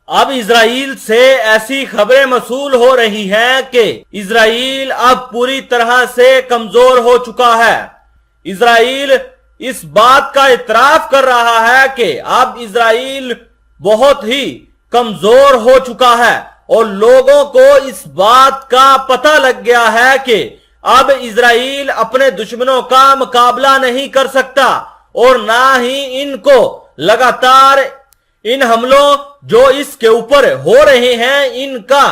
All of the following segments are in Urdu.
اب اسرائیل سے ایسی خبریں موصول ہو رہی ہیں کہ اسرائیل اب پوری طرح سے کمزور ہو چکا ہے۔ اسرائیل اس بات کا اعتراف کر رہا ہے کہ اب اسرائیل بہت ہی کمزور ہو چکا ہے اور لوگوں کو اس بات کا پتہ لگ گیا ہے کہ اب اسرائیل اپنے دشمنوں کا مقابلہ نہیں کر سکتا اور نہ ہی ان کو لگاتار ان حملوں جو اس کے اوپر ہو رہے ہیں ان کا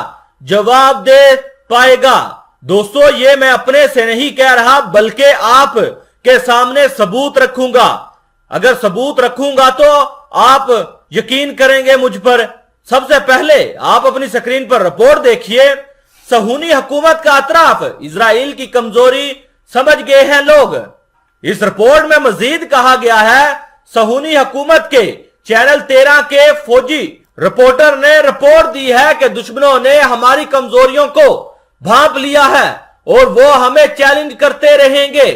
جواب دے پائے گا۔ دوستو، یہ میں اپنے سے نہیں کہہ رہا بلکہ آپ کے سامنے ثبوت رکھوں گا۔ اگر ثبوت رکھوں گا تو آپ یقین کریں گے مجھ پر۔ سب سے پہلے آپ اپنی سکرین پر رپورٹ دیکھیے۔ صہیونی حکومت کا اعتراف، اسرائیل کی کمزوری سمجھ گئے ہیں لوگ۔ اس رپورٹ میں مزید کہا گیا ہے، صہیونی حکومت کے چینل 13 کے فوجی رپورٹر نے رپورٹ دی ہے کہ دشمنوں نے ہماری کمزوریوں کو بھانپ لیا ہے اور وہ ہمیں چیلنج کرتے رہیں گے۔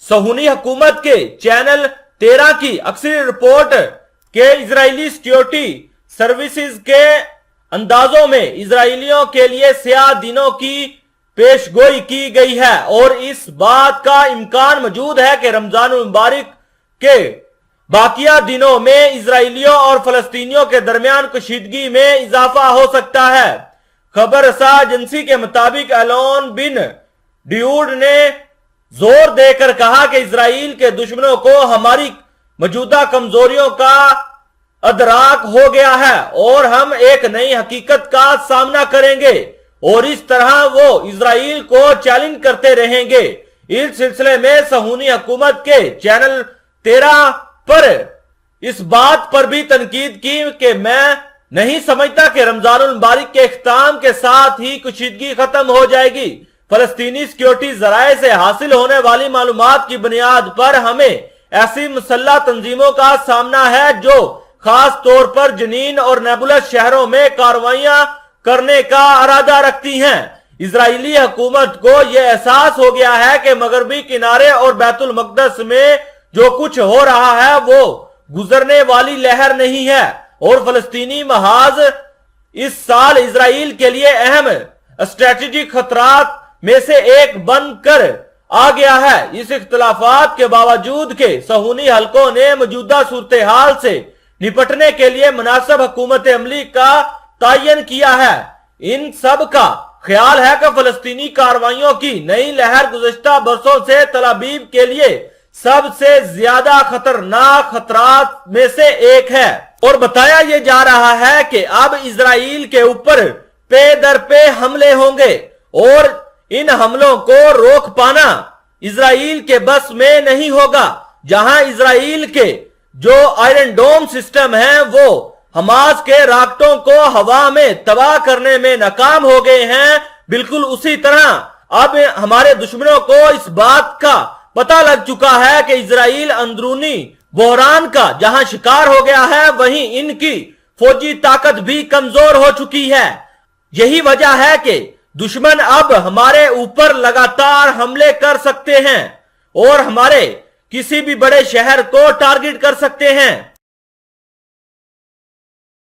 صہیونی حکومت کے چینل 13 کی اکثر رپورٹ کہ اسرائیلی سیکیورٹی سروسز کے اندازوں میں اسرائیلیوں کے لیے سیاہ دنوں کی پیش گوئی کی گئی ہے اور اس بات کا امکان موجود ہے کہ رمضان المبارک کے باقیہ دنوں میں اسرائیلیوں اور فلسطینیوں کے درمیان کشیدگی میں اضافہ ہو سکتا ہے۔ خبر رساں ایجنسی کے مطابق ایلون بن ڈیوڈ نے زور دے کر کہا کہ اسرائیل کے دشمنوں کو ہماری موجودہ کمزوریوں کا ادراک ہو گیا ہے اور ہم ایک نئی حقیقت کا سامنا کریں گے اور اس طرح وہ اسرائیل کو چیلنج کرتے رہیں گے۔ اس سلسلے میں صہیونی حکومت کے چینل 13 پر اس بات پر بھی تنقید کی کہ میں نہیں سمجھتا کہ رمضان المبارک کے اختتام کے ساتھ ہی کشیدگی ختم ہو جائے گی۔ فلسطینی سیکیورٹی ذرائع سے حاصل ہونے والی معلومات کی بنیاد پر ہمیں ایسی مسلح تنظیموں کا سامنا ہے جو خاص طور پر جنین اور نیبولس شہروں میں کارروائیاں کرنے کا ارادہ رکھتی ہیں۔ اسرائیلی حکومت کو یہ احساس ہو گیا ہے کہ مغربی کنارے اور بیت المقدس میں جو کچھ ہو رہا ہے وہ گزرنے والی لہر نہیں ہے اور فلسطینی محاذ اس سال اسرائیل کے لیے اہم اسٹریٹجک خطرات میں سے ایک بن کر آ گیا ہے۔ اس اختلافات کے باوجود کہ صہیونی حلقوں نے موجودہ صورتحال سے نپٹنے کے لیے مناسب حکمت عملی کا تعین کیا ہے، ان سب کا خیال ہے کہ فلسطینی کارروائیوں کی نئی لہر گزشتہ برسوں سے تل ابیب کے لیے سب سے زیادہ خطرناک خطرات میں سے ایک ہے اور بتایا یہ جا رہا ہے کہ اب اسرائیل کے اوپر پے در پے حملے ہوں گے اور ان حملوں کو روک پانا اسرائیل کے بس میں نہیں ہوگا۔ جہاں اسرائیل کے جو آئرن ڈوم سسٹم ہیں وہ حماس کے راکٹوں کو ہوا میں تباہ کرنے میں ناکام ہو گئے ہیں، بالکل اسی طرح اب ہمارے دشمنوں کو اس بات کا پتہ لگ چکا ہے کہ اسرائیل اندرونی بحران کا جہاں شکار ہو گیا ہے وہیں ان کی فوجی طاقت بھی کمزور ہو چکی ہے۔ یہی وجہ ہے کہ دشمن اب ہمارے اوپر لگاتار حملے کر سکتے ہیں اور ہمارے کسی بھی بڑے شہر کو ٹارگٹ کر سکتے ہیں۔